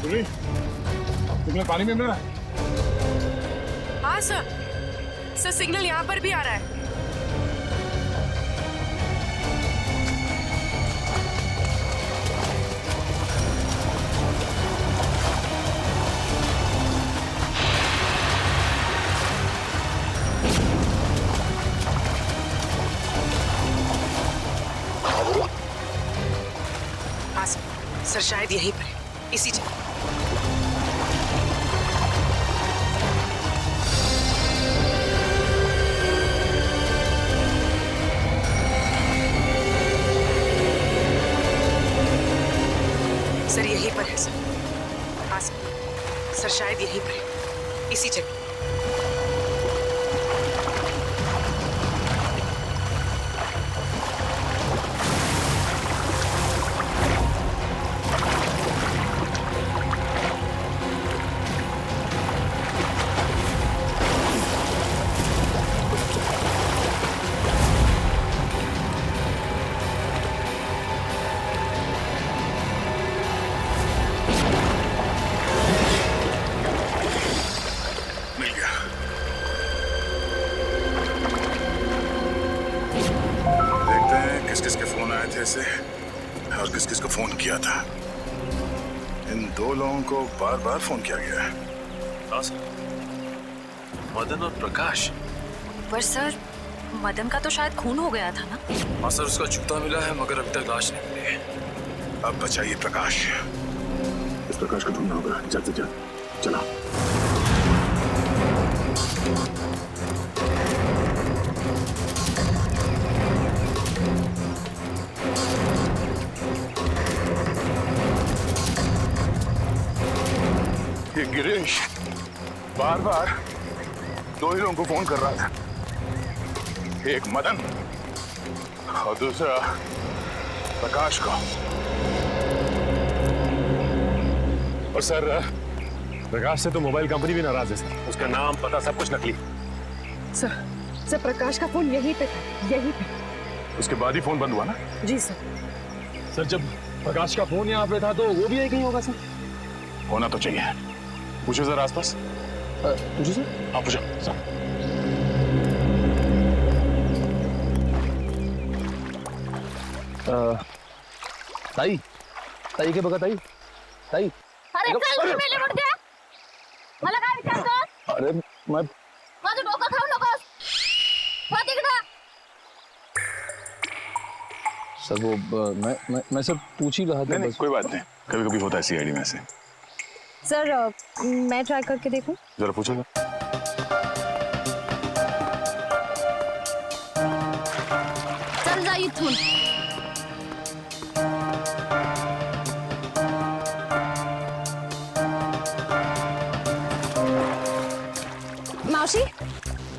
Signal पानी में मिल रहा है? हाँ सर, सिग्नल यहाँ पर भी आ रहा है। हाँ सर, शायद यहीं पर है, इसी जगह। सर यहीं पर है सर। हाँ सर, शायद यहीं पर है, इसी जगह। से और किस किस को फोन किया था। इन दो लोगों को बार बार फोन किया गया है। हाँ सर, मदन और प्रकाश। पर सर, मदन का तो शायद खून हो गया था ना? हाँ सर, उसका जूता मिला है मगर अभी तक लाश नहीं मिली है। अब बचाइए प्रकाश। इस प्रकाश को ढूंढना होगा जल्द से जल्द। चला। ये गिरीश बार बार दो ही लोगों को फोन कर रहा था, एक मदन और दूसरा प्रकाश को। और सर, प्रकाश से तो मोबाइल कंपनी भी नाराज है सर। उसका नाम पता सब कुछ नकली। सर प्रकाश का फोन यहीं पे था, यहीं पे। उसके बाद ही फोन बंद हुआ ना? जी सर। सर जब प्रकाश का फोन यहाँ पे था तो वो भी एक ही होगा सर। होना तो चाहिए। पूछो जरा आसपास। पूछो सर। हाँ पूछो सर। ताई, ताई के बघा ताई, ताई। अरे चल मेले उठ गया। मला काय विचारतो? अरे मैं माझं डोकं खाऊ नकोस. हो तिकडं. सर वो मैं सर पूछ ही रहा था। नहीं, कोई बात नहीं, कभी कभी होता है सीआईडी में से। सर मैं ट्राई करके देखूं? जरा पूछो ना। चल जा इथून.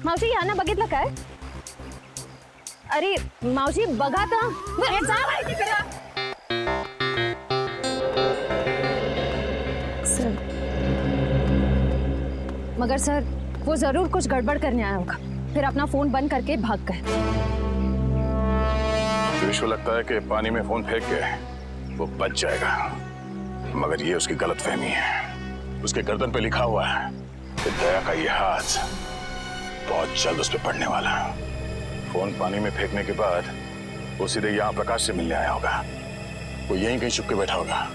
मावशी यांना बघितलं काय? अरे मावशी बघा तर. अरे जा बाई तिकडं. सर मगर सर वो जरूर कुछ गड़बड़ करने आया होगा, फिर अपना फोन बंद करके भाग गए। गिरीश को लगता है कि पानी में फोन फेंक के वो बच जाएगा, मगर ये उसकी गलतफहमी है। उसके गर्दन पे लिखा हुआ है कि दया का ये हाथ बहुत जल्द उस पर पड़ने वाला है। फोन पानी में फेंकने के बाद वो सीधे यहाँ प्रकाश से मिलने आया होगा। वो यहीं कहीं छुप के बैठा होगा।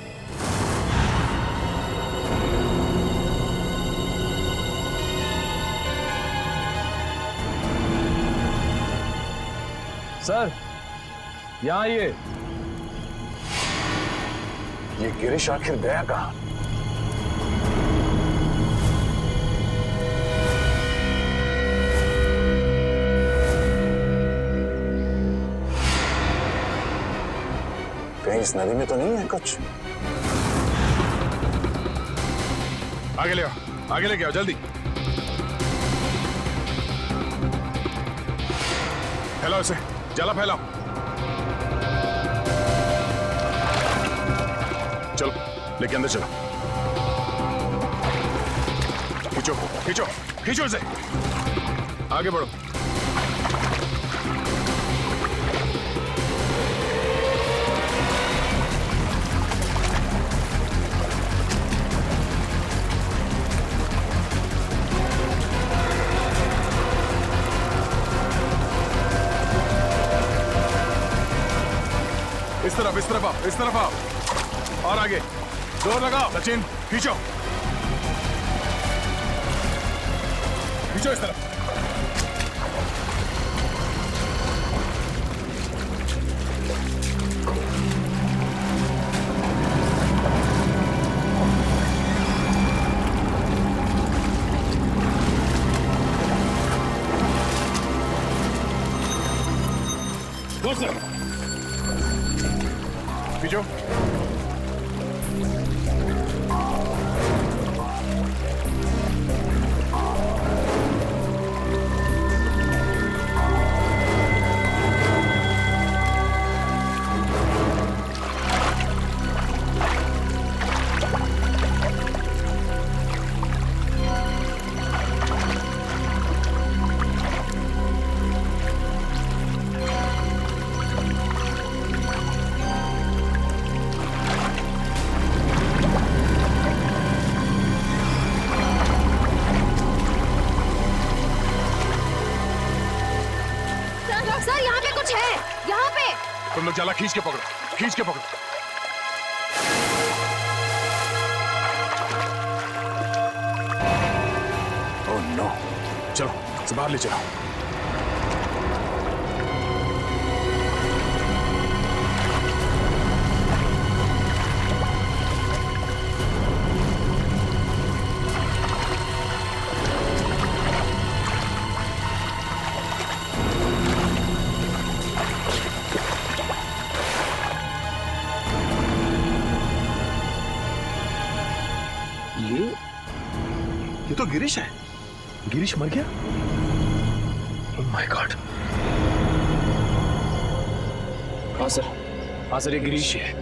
सर यहाँ ये गिरीश आखिर गया कहाँ? कहीं इस नदी में तो नहीं है कुछ? आगे ले आओ, आगे लेके आओ जल्दी। फैलाओ इसे, जला फैलाओ। चलो लेके अंदर चलो। खींचो खींचो खींचो इसे, आगे बढ़ो। इस तरफ आओ, इस तरफ आओ। और आगे जोर लगाओ। सचिन खींचो, खींचो इस तरफ। खींचो। सर यहाँ पे कुछ है, यहाँ पे। तुम लोग जाला खींच के पकड़ो, खींच के पकड़ो। ओह नो, चलो से बाहर ले चलो। ये तो गिरीश है। गिरीश मर गया? Oh my God. हाँ सर, ये गिरीश है।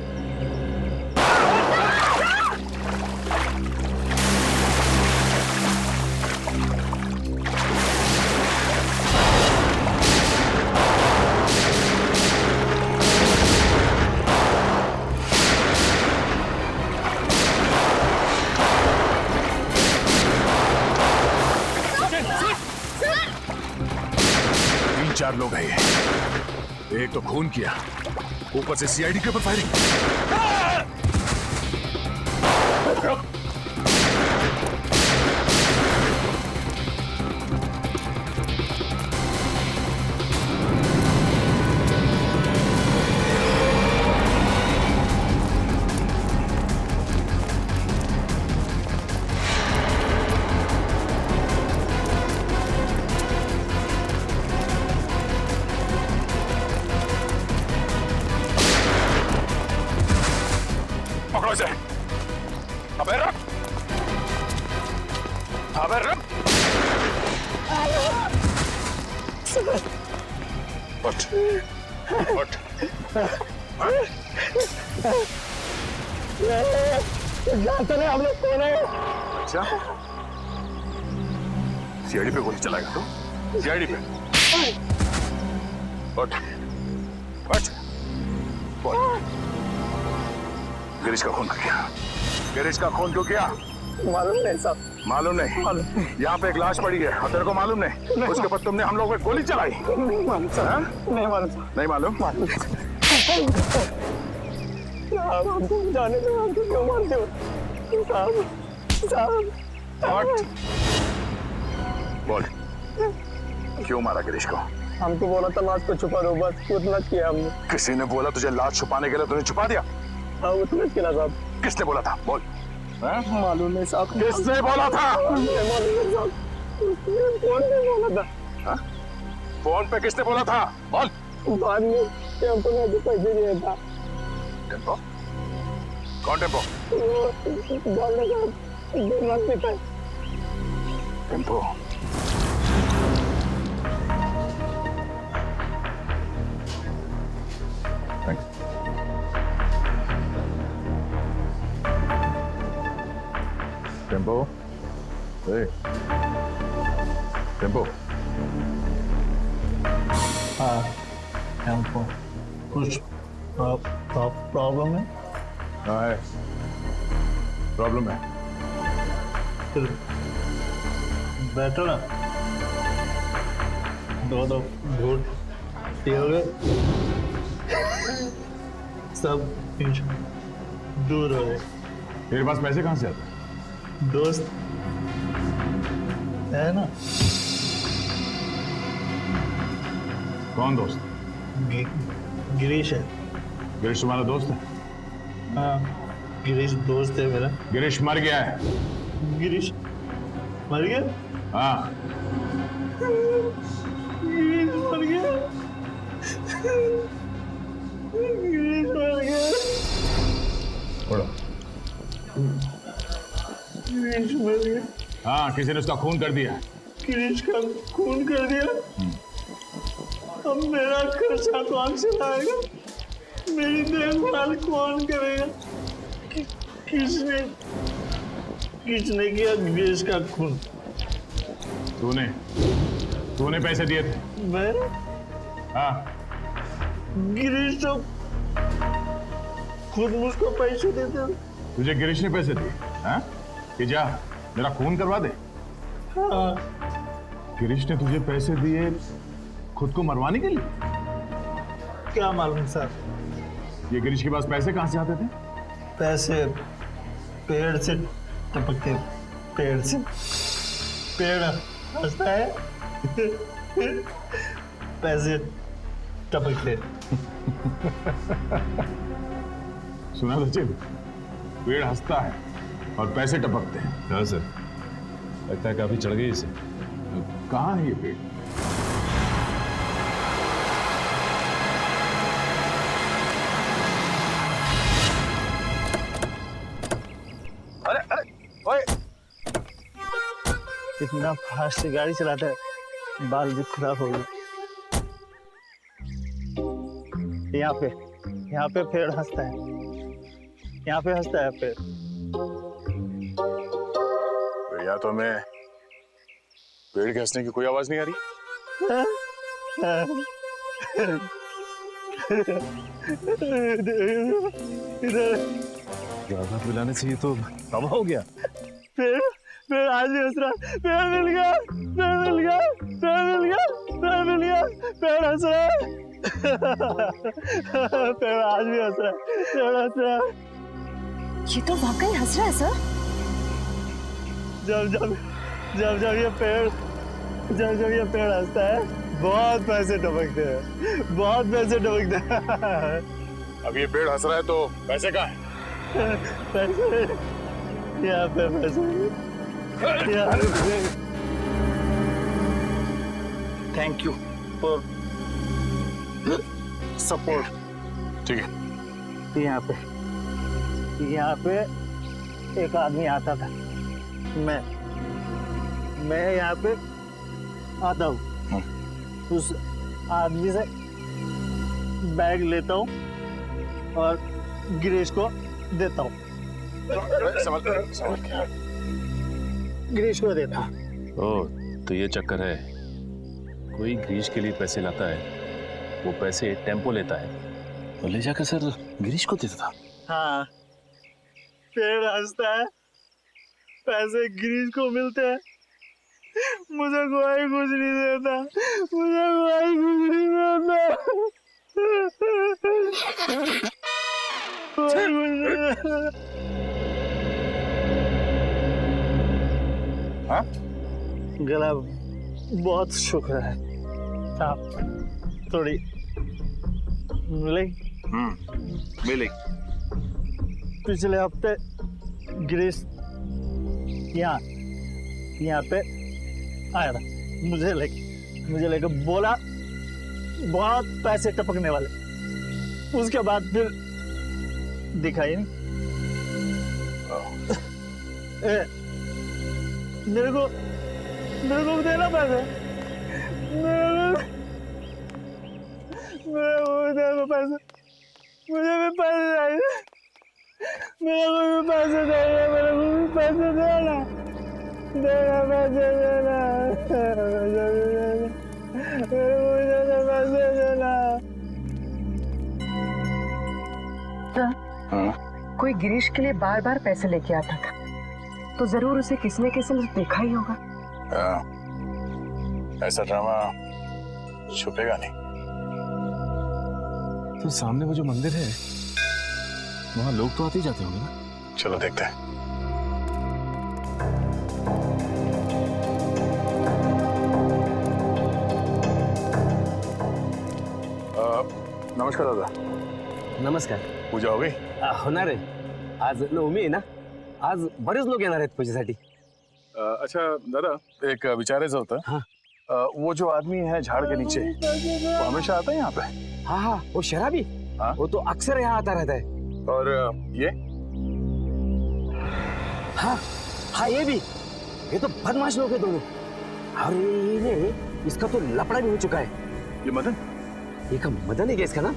तीन चार लोग हैं ये। एक तो खून किया, ऊपर से सीआईडी के ऊपर फायरिंग। पकड़ो इसे। अबे रुक, अबे रुक। उठ, उठ। जानते नहीं हम लोग कौन है? अच्छा, सीआईडी पे गोली चलाएगा तो? सीआईडी पे? उठ, उठ। बोल, गिरीश का खून क्यों किया? गिरीश का खून क्यों किया? मालूम नहीं साहब। मालूम नहीं? यहाँ पे एक लाश पड़ी है और तेरे को मालूम नहीं? उसके बाद तुमने हम लोगों पे गोली चलाई? नहीं मालूम साहब। नहीं मालूम साहब। नहीं मालूम? साहब हमको जाने दो, हमको क्यों मारते हो साहब? हट। बोल, क्यों मारा गिरीश को? हमको बोला था लाश को छुपा दो, बस उतना किया हमने। किसी ने बोला तुझे लाश छुपाने के लिए, तूने छुपा दिया? हाँ उतना किया साहब। किसने बोला था? बोल। मालूम नहीं साहब। किसने बोला था? नहीं मालूम नहीं साहब। कौन ने बोला था? हा? फोन पे किसने बोला था? बोल। बाद में टेम्पो ने भी पैसे दिया था। टेम्पो? कौन टेम्पो? वो बोलने का दिमाग में था। टेम्पो? टेम्पो? टेम्पो? हाँ टेम्पो। कुछ प्रॉब्लम है? हाँ है, प्रॉब्लम है। फिर बैठो ना, दो घूट पियोगे? सब दूर हो गए। तेरे पास पैसे कहाँ से आते? दोस्त है ना, कौन दोस्त? गिरीश है। गिरीश तुम्हारा दोस्त है? हाँ, गिरीश दोस्त है मेरा। गिरीश मर गया है। गिरीश मर गया? हाँ, गिरीश मर गया। गिरीश मर गया। पढ़ो। गिरीश मर गया। हाँ, किसी ने उसका खून कर दिया। गिरीश का खून कर दिया। अब मेरा खर्चा कौन चलाएगा? मेरी देखभाल कौन करेगा? किसने किया गिरीश का खून? तूने पैसे दिए थे। मैं? हाँ, गिरीश तो खुद मुझको पैसे देते। तुझे गिरीश ने पैसे दिए? हाँ, कि जा मेरा खून करवा दे। हाँ, गिरीश ने तुझे पैसे दिए खुद को मरवाने के लिए? क्या मालूम सर। ये गिरीश के पास पैसे कहाँ से आते थे? पैसे पेड़ से टपकते। पेड़ से। पेड़ हंसता है। पैसे टपकते। सुना सचिन, पेड़ हंसता है और पैसे टपकते हैं। हाँ सर, लगता है काफी चढ़ गई इसे। कहाँ है ये पेड़? अरे अरे ओए, इतना फास्ट गाड़ी चलाता है, बाल भी खराब हो गए। यहाँ पे पेड़ हंसता है। यहाँ पे हंसता है पेड़। तो या तो हमें पेड़ के हंसने की कोई आवाज नहीं आ रही। इधर ज्यादा पिलाने से ये तो तबाह हो गया। पेड़ पेड़ आज भी हंस रहा है। पेड़ मिल गया, पेड़ मिल गया, पेड़ मिल गया, पेड़ मिल गया, पेड़ हंस रहा है। पेड़ आज भी हंस रहा है, पेड़ हंस रहा है। ये तो वाकई हंस रहा है सर। जब जब जब जब ये पेड़ हंसता है, बहुत पैसे टपकते हैं, बहुत पैसे टपकते हैं। अब ये पेड़ हंस रहा है तो पैसे कहाँ हैं? पैसे यहाँ पे, पैसे यहाँ पे। Thank you for support. ठीक है। यहाँ पे एक आदमी आता था। मैं यहाँ पे आता हूँ, उस आदमी से बैग लेता हूँ और गिरीश को देता हूँ। समझ गिरीश को देता। ओह, तो ये चक्कर है। कोई गिरीश के लिए पैसे लाता है, वो पैसे टेम्पो लेता है और ले जाकर सर गिरीश को देता था। हाँ, पेड़ हंसता है, पैसे गिरीश को मिलते हैं। मुझे कोई कुछ नहीं देता, मुझे कोई कुछ नहीं देता, कोई कुछ नहीं देता। हाँ? गला बहुत शुक्र है। आप थोड़ी मिलेगी? मिलेगी। पिछले हफ्ते गिरीश यहाँ पे आया था, मुझे लेके बोला बहुत पैसे टपकने वाले। उसके बाद फिर दिखाई नहीं। मेरे को देना पैसे, मेरे को देना पैसे, मुझे भी पैसे चाहिए, मेरे को भी पैसे चाहिए, मेरे को भी पैसे देना, पैसे देना, मेरे को भी पैसे देना। हाँ? कोई गिरीश के लिए बार बार पैसे लेके आता था, तो जरूर उसे किसी न किसी ने देखा ही होगा। ऐसा ड्रामा छुपेगा नहीं। तो सामने वो जो मंदिर है, वहाँ लोग तो आते ही जाते होंगे ना। चलो देखते हैं। नमस्कार दादा। नमस्कार. पूजा हो गई? होणार आहे. आज नवमी आहे ना, आज बरेच लोक येणार आहेत पूजेसाठी. अच्छा दादा, एक विचारायचं होतं. हाँ. वो जो आदमी है झाड़ के नीचे, वो हमेशा आता है यहाँ पे? हाँ हाँ, वो शराबी. हाँ? वो तो अक्सर यहाँ आता रहता है. और ये हाँ हाँ, ये भी. ये तो बदमाश लोग हैं दोनों. अरे इसका तो लफड़ा भी हो चुका है. ये मदन? ये का मदन है क्या इसका नाम?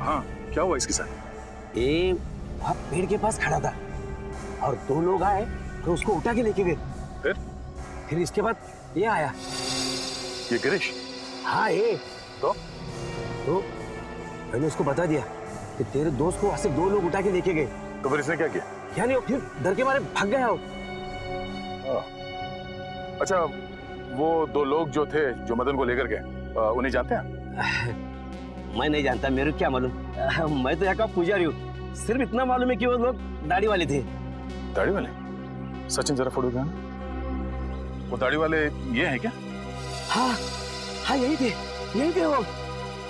हाँ, क्या हुआ इसके साथ? ये वहाँ पेड़ के पास खड़ा था और दो लोग आए तो उसको उठा के लेके गए. फिर इसके बाद ये आया. ये गिरीश? हाँ ये. तो मैंने उसको बता दिया कि तेरे दोस्त को सिर्फ दो लोग उठा के लेके गए. तो फिर इसने क्या किया? यानी फिर डर के मारे भाग गया हो. अच्छा, वो दो लोग जो थे जो मदन को लेकर गए, उन्हें जानते हैं? मैं नहीं जानता, मेरे को क्या मालूम. मैं तो यहाँ का पुजारी हूँ. सिर्फ इतना मालूम है कि वो लोग दाढ़ी वाले थे. दाढ़ी वाले? सचिन जरा फोटो दिखाना. वो दाढ़ी वाले ये हैं क्या? हाँ हाँ, यही थे वो.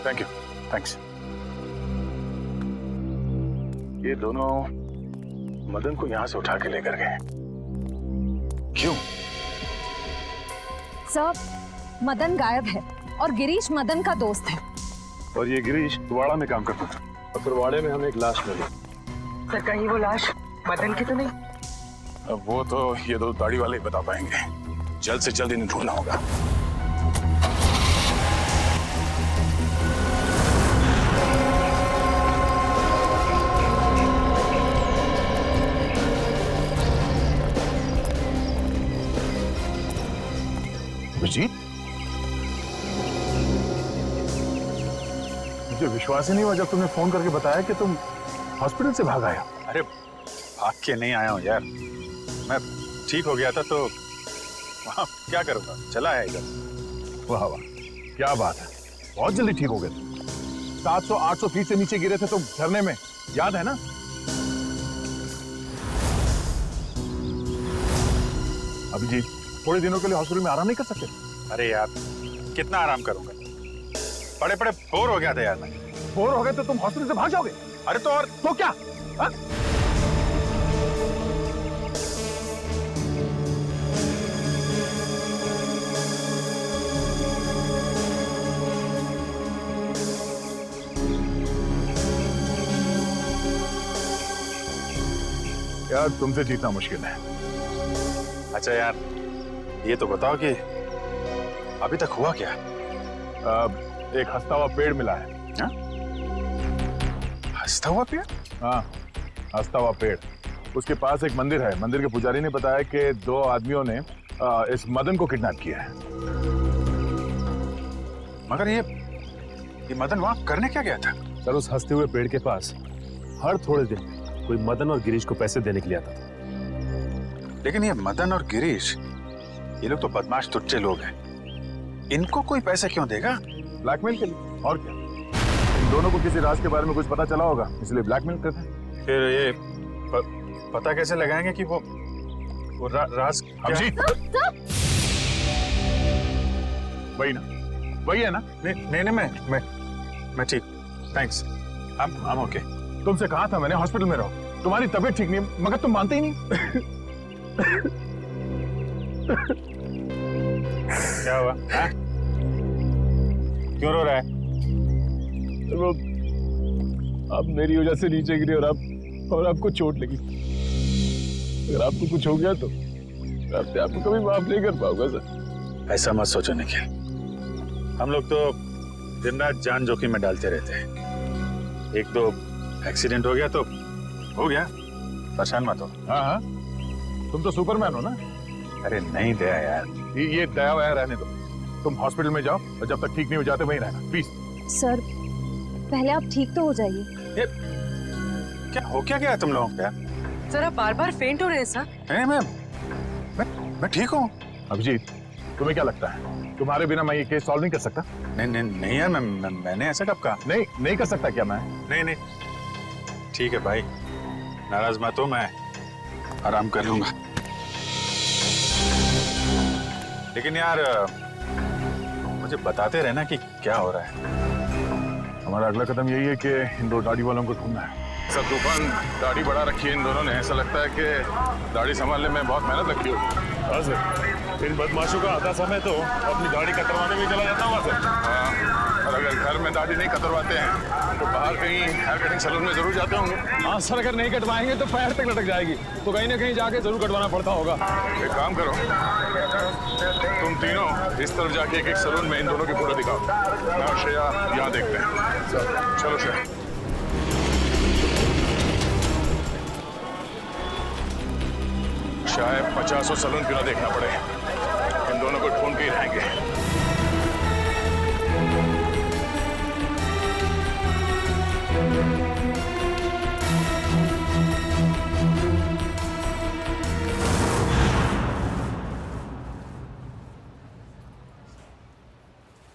Thank you, thanks. ये दोनों मदन को यहाँ से उठा के लेकर गए. क्यों? सर, मदन गायब है और गिरीश मदन का दोस्त है. और ये गिरीश वाड़ा में काम करता था, और फिर वाड़े में हमें एक लाश मिली. सर कहीं वो लाश मदन की तो नहीं? अब वो तो ये दो दाढ़ी वाले ही बता पाएंगे. जल्द से जल्द इन्हें ढूंढना होगा. अभिजीत, मुझे विश्वास ही नहीं हुआ जब तुमने फोन करके बताया कि तुम हॉस्पिटल से भाग आया. अरे भाग के नहीं आया हूँ यार, मैं ठीक हो गया था तो वहाँ क्या करूँगा, चला आया इधर. वाह वाह, क्या बात है, बहुत जल्दी ठीक हो गए तुम. 700-800 फीट से नीचे गिरे थे तुम झरने में, याद है ना? अभिजीत, थोड़े दिनों के लिए हॉस्पिटल में आराम नहीं कर सकते? अरे यार कितना आराम करूँगा, पड़े पड़े बोर हो गया था यार. मैं बोर हो गए तो तुम हॉस्पिटल से भाग जाओगे? अरे तो और तो क्या? हा? यार तुमसे जीतना मुश्किल है. अच्छा यार, ये तो बताओ कि अभी तक हुआ क्या? एक हंसता हुआ पेड़ मिला है. हाँ? हंसता हुआ पेड़? हाँ, हंसता हुआ पेड़. उसके पास एक मंदिर है. मंदिर के पुजारी ने बताया कि दो आदमियों ने इस मदन को किडनैप किया है. मगर ये मदन वहाँ करने क्या गया था? सर, उस हंसते हुए पेड़ के पास हर थोड़े दिन कोई मदन और गिरीश को पैसे देने के लिए आता था. लेकिन ये मदन और गिरीश, ये लोग तो बदमाश टुच्चे लोग हैं. इनको कोई पैसे क्यों देगा? ब्लैकमेल के लिए, और क्या. इन दोनों को किसी राज के बारे में कुछ पता चला होगा, इसलिए ब्लैकमेल करते हैं. फिर ये पता कैसे लगाएंगे कि वो राज क्या है? वही ना, वही है ना? नहीं, मैं ठीक. Thanks, I'm okay. तुमसे कहा था मैंने हॉस्पिटल में रहो. तुम्हारी तबीयत ठीक नहीं है, मगर तुम मानते ही नहीं. क्या हुआ? क्यों रो रहा है? वो आप मेरी वजह से नीचे गिरे और आपको चोट लगी. अगर आपको कुछ हो गया तो मैं अपने आप को कभी माफ नहीं कर पाऊंगा सर. ऐसा मत सोचो निखिल, हम लोग तो दिन रात जान जोखिम में डालते रहते हैं. एक दो एक्सीडेंट हो गया तो हो गया, परेशान मत हो. हाँ हाँ, तुम तो सुपरमैन हो ना. अरे नहीं दया यार, ये दया वया रहने दो. तुम हॉस्पिटल में जाओ और जब तक ठीक नहीं हो जाते वहीं रहना प्लीज. सर, पहले आप ठीक तो हो जाइए. क्या हो क्या गया तुम लोगों को यार? जरा बार बार फेंट हो रहे हैं सर. नहीं मैं ठीक हूँ. अभिजीत, तुम्हें क्या लगता है तुम्हारे बिना मैं ये केस सॉल्व नहीं कर सकता? नहीं यार, मैंने ऐसा कब कहा? नहीं कर सकता क्या मैं? नहीं ठीक है भाई, नाराज मत हो, मैं आराम कर लूंगा। लेकिन यार मुझे बताते रहना कि क्या हो रहा है। हमारा अगला कदम यही है कि इन दो दाढ़ी वालों को ढूंढना है। सब तूफान दाढ़ी बढ़ा रखी है इन दोनों ने। ऐसा लगता है कि दाढ़ी संभालने में बहुत मेहनत लगती होगी। हाँ सर, इन बदमाशों का आधा समय तो अपनी दाढ़ी कतरवाने में चला जाता होगा सर। हाँ, और अगर घर में दाढ़ी नहीं कतरवाते हैं तो बाहर कहीं हेयर कटिंग सैलून में जरूर जाते होंगे। हाँ सर, अगर नहीं कटवाएंगे तो पैर तक लटक जाएगी, तो कहीं ना कहीं जाके जरूर कटवाना पड़ता होगा। एक काम करो, तुम तीनों इस तरफ जाके एक एक सैलून में इन दोनों की फोटो दिखाओ। मैं और श्रेया यहाँ देखते हैं। चलो श्रेया। शायद 50 सैलून क्यों ना देखना पड़े, इन दोनों को ढूंढ के ही रहेंगे।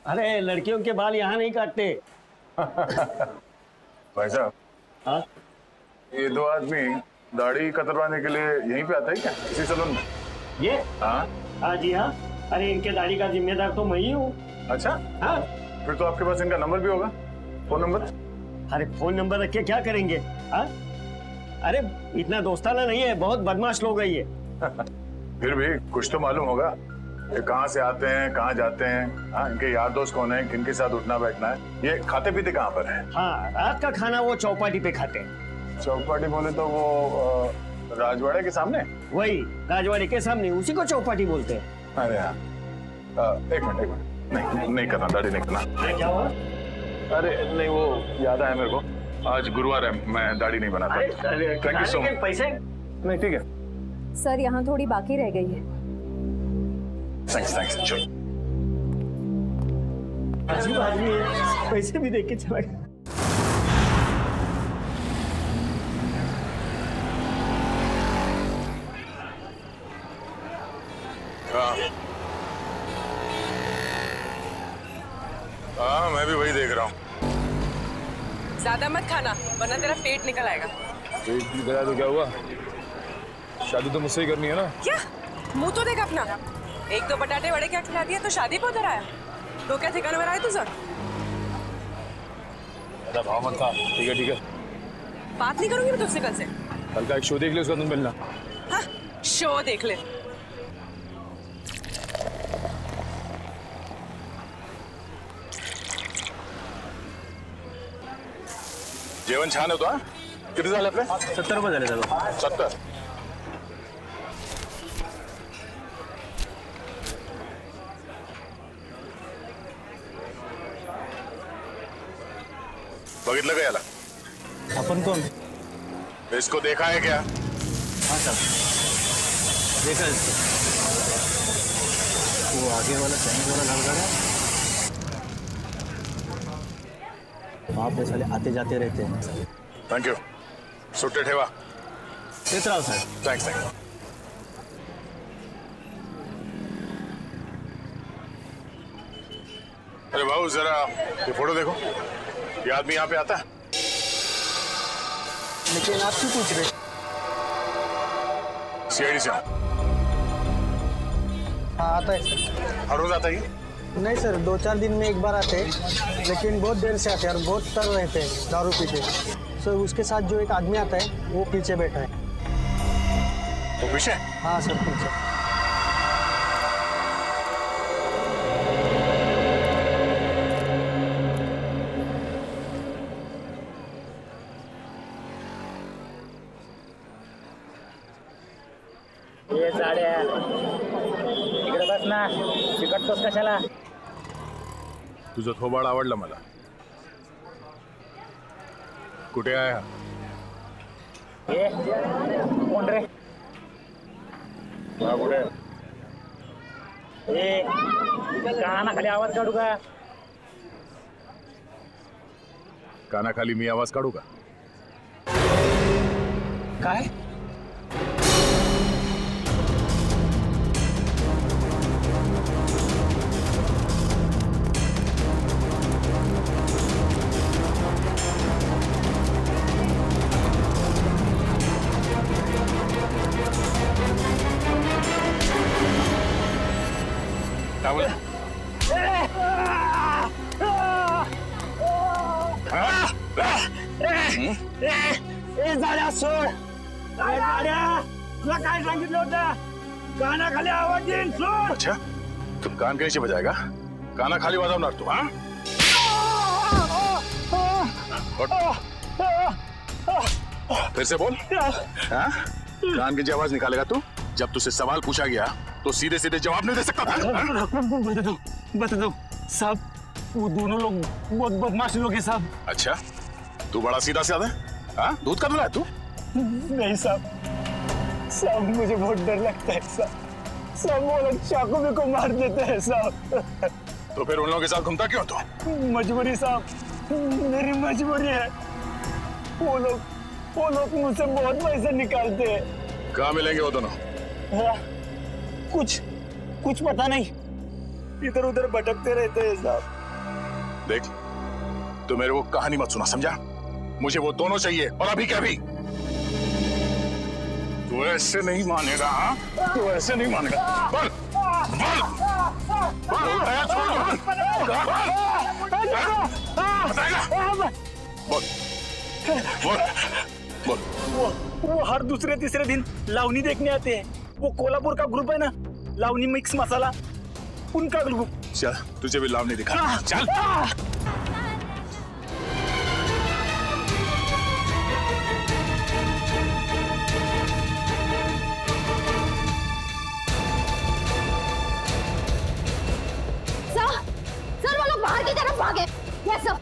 अरे लड़कियों के बाल यहाँ नहीं काटते। भाई साहब, हाँ ये दो आदमी दाढ़ी कतरवाने के लिए यहीं पे आता है क्या, इसी सैलून में? ये हाँ। हाँ जी हाँ। अरे इनके दाढ़ी का जिम्मेदार तो मैं ही हूँ। अच्छा, हाँ। फिर तो आपके पास इनका नंबर भी होगा, फोन नंबर? अरे फोन नंबर रख के क्या करेंगे? हाँ? अरे इतना दोस्ताना नहीं है, बहुत बदमाश लोग है ये। फिर भी कुछ तो मालूम होगा, ये कहाँ से आते हैं, कहाँ जाते हैं, हाँ, इनके यार दोस्त कौन है, किनके साथ उठना बैठना है, ये खाते पीते कहाँ पर है? हाँ, रात का खाना वो चौपाटी पे खाते हैं। चौपाटी बोले तो वो राजवाड़े के सामने? वही राजवाड़ी के सामने, उसी को चौपाटी बोलते हैं। अरे हाँ, एक मिनट, नहीं करना, दाढ़ी नहीं करना। क्या हुआ? अरे नहीं, वो याद आया मेरे को, आज गुरुवार है, मैं दाढ़ी नहीं बनाता। Thank you so much. पैसे? नहीं ठीक है, सर यहाँ थोड़ी बाकी रह गई है। थैंक्स। चलो अजीब आदमी है, पैसे भी देख के चला गया। हाँ, मैं भी वही देख रहा हूँ। ज्यादा मत खाना वरना तेरा पेट निकल आएगा। पेट निकला तो क्या हुआ, शादी तो मुझसे ही करनी है ना। क्या मुंह तो देख अपना, एक दो बटाटे वड़े क्या खिला दिया तो शादी पे उधर आया। तो क्या ठिकाने में आया तुझा? भाव मत खा। ठीक है, बात नहीं करूंगी मैं तुझसे कल से। कल का एक शो देख ले, उसका तुम मिलना। हाँ, शो देख ले। जेवण छान होतो हा? किती झाले आपले? 70 रुपये झाले दादा। 70? बघितलं का याला? अपन कौन? इसको देखा है क्या? हाँ सर, देखा इसको। वो आगे वाला चाइनीज वाला लाल गाड़ा, वहाँ पे साले आते जाते रहते हैं। Thank you. सुट्टे ठेवा। देख रहा हूँ सर। थैंक्स। अरे भाऊ जरा ये फोटो देखो, ये आदमी यहाँ पे आता है? लेकिन आप क्यों पूछ रहे? सीआईडी से हूँ। हाँ आता है सर। हर रोज आता है ये? नहीं सर, 2-4 दिन में एक बार आते हैं, लेकिन बहुत देर से आते हैं और बहुत तर रहते हैं दारू पी के। सर उसके साथ जो एक आदमी आता है वो पीछे बैठा है। वो पीछे? हाँ सर पीछे। ये साड्या इकडे बस ना, चिकटतोस कशाला? तुझं थोबाड आवडलं मला. कुठे आहे हा? ये कोण रे? हा कुठे? ए कानाखाली आवाज काढू का? कानाखाली मी आवाज काढू का? काय? ए झाड्या सोड झाड्या तुला काय सांगितलं होतं कानाखाली आवाज देईन सोड अच्छा तू कान कैसे बजाएगा काना खाली वाजवणार तू हाँ फिर से बोल हाँ कान की आवाज निकालेगा तू जब तुझसे सवाल पूछा गया तो सीधे सीधे जवाब नहीं दे सकता था बता दो साहब वो दोनों लोग बहुत बदमाश लोग हैं साहब अच्छा तू बड़ा सीधा साधा है हाँ दूध का दूल्हा है तू नहीं साहब साहब मुझे बहुत डर लगता है साहब सब वो लोग चाकू में को मार देते हैं साहब तो फिर उन लोगों के साथ घूमता क्यों तू मजबूरी साहब मेरी मजबूरी है वो लोग मुझसे बहुत पैसे निकालते हैं कहाँ मिलेंगे वो दोनों कुछ पता नहीं इधर उधर भटकते रहते हैं साहब देख तू मेरे को कहानी मत सुना समझा मुझे वो दोनों चाहिए और अभी क्या भी तू ऐसे नहीं मानेगा हाँ तू ऐसे नहीं मानेगा बोल बोल बोल छोड़ बोल बोल बोल वो हर दूसरे तीसरे दिन लावनी देखने आते हैं वो कोल्हापुर का ग्रुप है ना लावनी मिक्स मसाला उनका ग्रुप चल तुझे भी लावनी दिखा चल सर वो लोग बाहर की तरफ भागे यस सर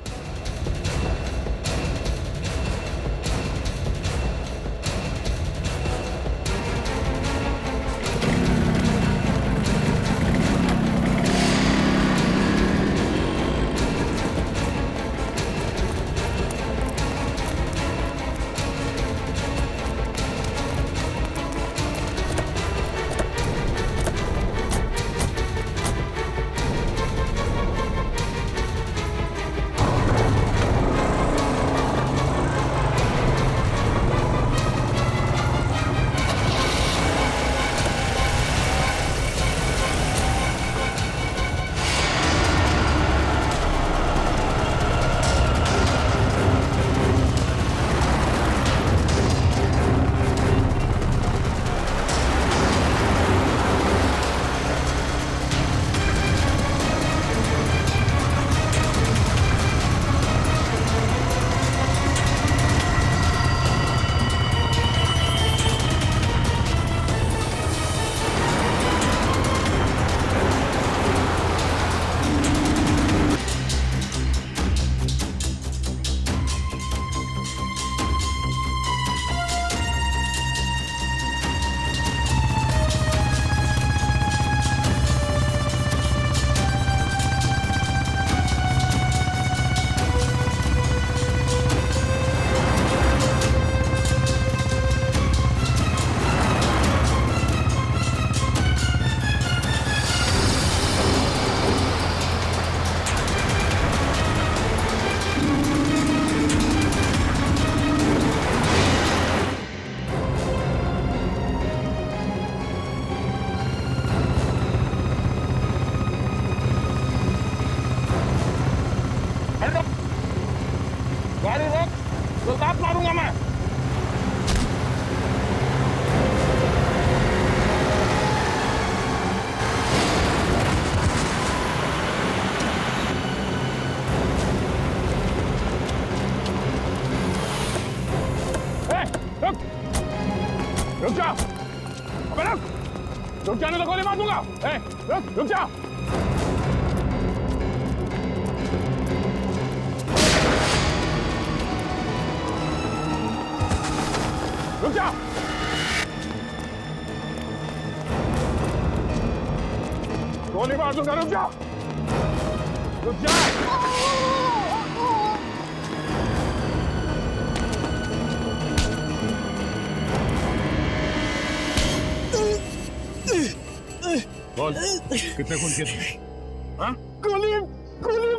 गाड़ी रोक तो दांत मारूंगा मैं रुक जा अबे रुक जाने तो गोली मार दूंगा रुक जा रुक जा गोली मार दूंगा रुक जा बोल कितने खून किए थे? हाँ? गोली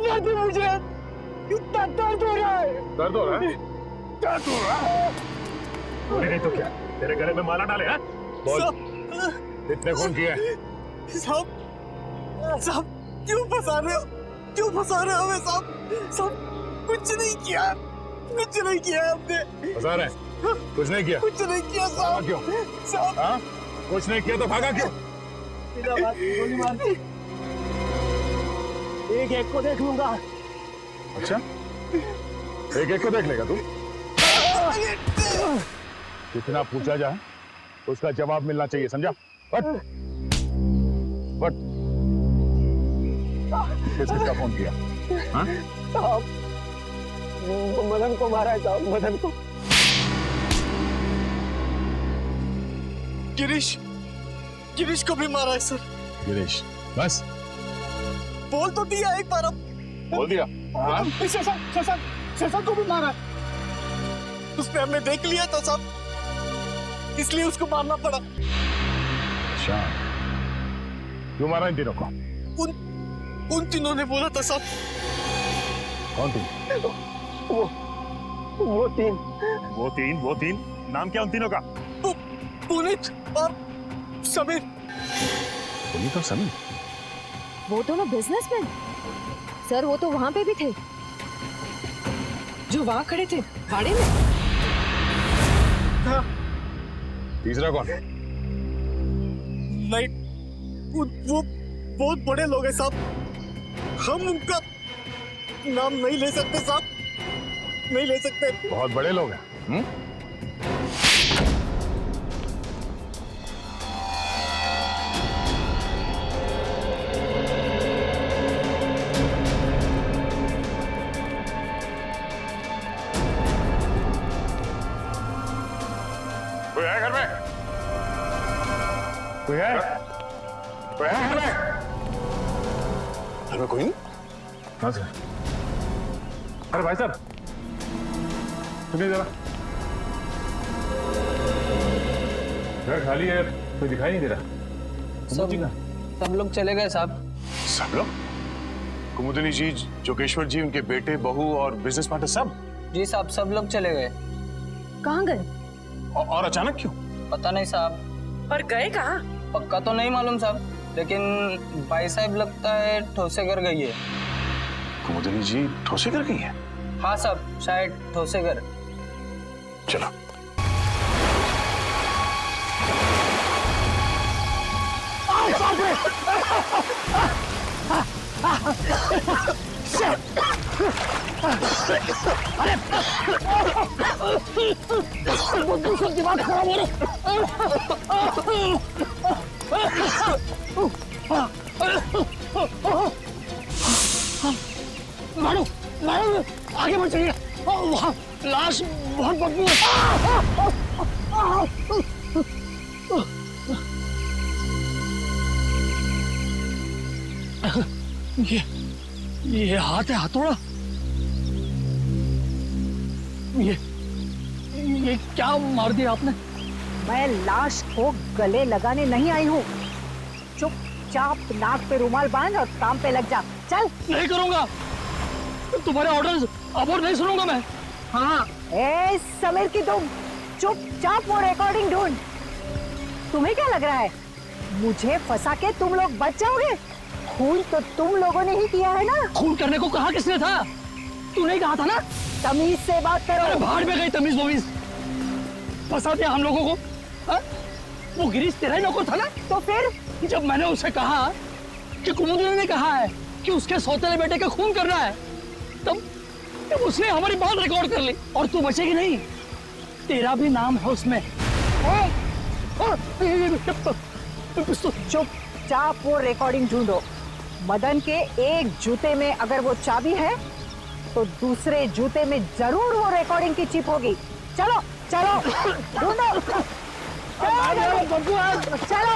मार दी मुझे इतना दर्द हो रहा है दर्द हो रहा है? दर्द हो रहा है? गोली नहीं तो क्या तेरे गले में माला डाले हैं? बोल कितने खून किए? साहब क्यों फंसा रहे हो हमें साहब कुछ नहीं किया कुछ नहीं किया आपने। फंसा रहे हैं? कुछ नहीं किया? कुछ नहीं किया भागा साहब। क्यों? साहब हाँ? कुछ नहीं किया तो भागा क्यों? बिना बात गोली मार दी। एक को देख लूंगा। अच्छा, एक को देख लेगा तू? कितना पूछा जाए उसका जवाब मिलना चाहिए, समझा? बट किसका फोन किया? हाँ? साहब मदन को मारा है साहब, मदन को। गिरीश को भी मारा है सर। गिरीश, बस बोल तो दिया एक बार। अब बोल दिया। हाँ? शशांक को भी मारा। उसने हमने देख लिया तो साहब, इसलिए उसको मारना पड़ा। अच्छा, क्यों मारा इन तीनों को? उन तीनों ने बोला था साहब। कौन तीन? वो तीन नाम क्या उन तीनों का? पुनीत और समीर। पुनीत और समीर? वो दोनों बिजनेसमैन सर, वो तो वहां पे भी थे जो वहां खड़े थे गाड़ी में। हाँ। तीसरा कौन? नहीं, वो बहुत बड़े लोग हैं साहब, हम उनका नाम नहीं ले सकते साहब, नहीं ले सकते। बहुत बड़े लोग हैं। कोई है घर में? कोई है? कोई है घर में? घर में कोई नहीं? हाँ सर। अरे भाई साहब, सुनिए जरा, घर खाली है, कोई दिखाई नहीं दे रहा। सब लोग चले गए साहब। सब लोग? कुमुदिनी जी, जोगेश्वर जी, उनके बेटे, बहू और बिजनेस पार्टनर सब? जी साहब, सब लोग चले गए। कहाँ गए? और अचानक क्यों? पता नहीं साहब। और गए कहाँ? पक्का तो नहीं मालूम साहब, लेकिन भाई साहब लगता है ठोसेगर गई है। कुमुदिनी जी ठोसेगर गई है? हाँ साहब, शायद ठोसेगर। चलो। दिमाग खराब हो मारो मारो, आगे बढ़ चलिए, वहाँ लाश बहुत बदबू है। ये हाथ है, हथौड़ा। ये क्या मार दिया आपने? मैं लाश को गले लगाने नहीं आई हूँ। चुपचाप नाक पे रुमाल बांध और काम पे लग जा। चल। नहीं करूंगा, तुम्हारे ऑर्डर्स अब और नहीं सुनूंगा मैं। हाँ, ए समीर की तुम चुपचाप वो रिकॉर्डिंग ढूंढ। तुम्हें क्या लग रहा है मुझे फंसा के तुम लोग बच जाओगे? खून तो तुम लोगों ने ही किया है ना। खून करने को कहा किसने था? तूने ही कहा था ना। तमीज से बात करो। अरे भाड़ में गई तमीज वमीज, फंसा दिया हम लोगों को। हा? वो गिरीश तेरा ही नौकर था ना। तो फिर जब मैंने उसे कहा कि कुमुदिनी ने कहा है कि उसके सौतेले बेटे का खून करना है, तब उसने हमारी बात रिकॉर्ड कर ली। और तू बचेगी नहीं, तेरा भी नाम है उसमें। चुपचाप वो रिकॉर्डिंग ढूंढो। मदन के एक जूते में अगर वो चाबी है तो दूसरे जूते में जरूर वो रिकॉर्डिंग की चिप होगी। चलो चलो ढूंढो, चलो ढूंढो उसको। चलो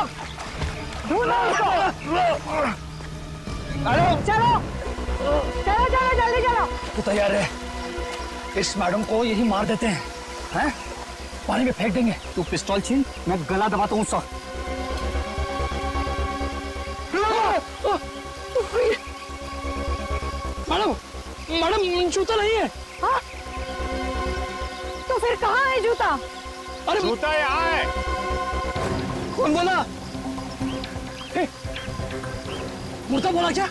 चलो चलो जल्दी चलो। तू तैयार है? इस मैडम को यही मार देते हैं, हैं? पानी में फेंक देंगे। तू पिस्तौल छीन, मैं गला दबाता हूँ उसका। मैडम मैडम जूता नहीं है। हाँ? तो फिर कहाँ है जूता? अरे जूता यहाँ है। कौन बोला? मुर्दा बोला क्या?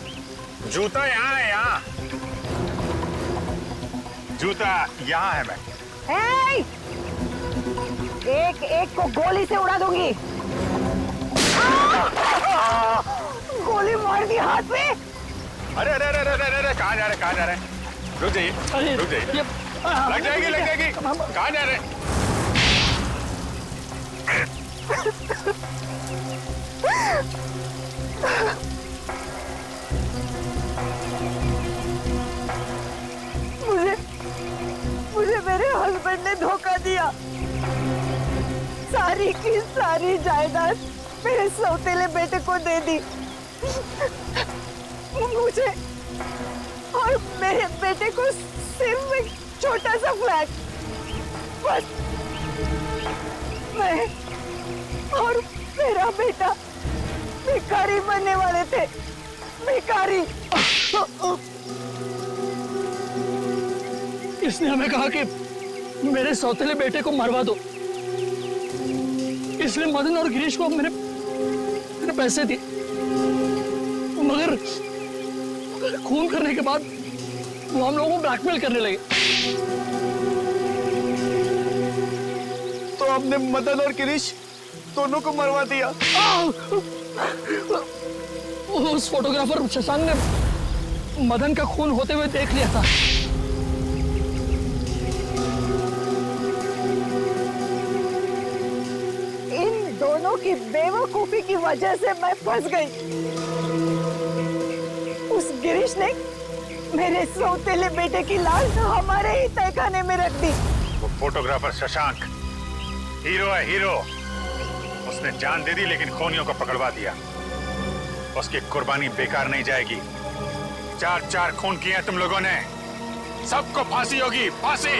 जूता यहाँ है, यहाँ। जूता यहाँ है मैं। ए! एक एक को गोली से उड़ा दूंगी। गोली मार दी हाथ में। अरे अरे अरे अरे अरे कहाँ जा रहे, कहाँ जा रहे? रुक जाइए, रुक जाइए। लग जाएगी, लग जाएगी। कहाँ जा रहे? मुझे मेरे हस्बैंड ने धोखा दिया। सारी की सारी जायदाद मेरे सौतेले बेटे को दे दी। मुझे और मेरे बेटे को सिर्फ एक छोटा सा फ्लैट, बस। मैं और मेरा बेटा भिखारी बनने वाले थे, भिखारी। इसने हमें कहा कि मेरे सौतेले बेटे को मरवा दो, इसलिए मदन और गिरीश को मैंने पैसे दिए, मगर खून करने के बाद वो हम लोगों को ब्लैकमेल करने लगे। तो आपने मदन और गिरीश दोनों को मरवा दिया? उस फोटोग्राफर शशांक ने मदन का खून होते हुए देख लिया था। इन दोनों की बेवकूफी की वजह से मैं फंस गई। उस गिरीश ने मेरे सौतेले बेटे की लाश हमारे ही तहखाने में रख दी। वो फोटोग्राफर शशांक हीरो है, हीरो। उसने जान दे दी लेकिन खूनियों को पकड़वा दिया। उसकी कुर्बानी बेकार नहीं जाएगी। 4-4 खून किए हैं तुम लोगों ने, सबको फांसी होगी, फांसी।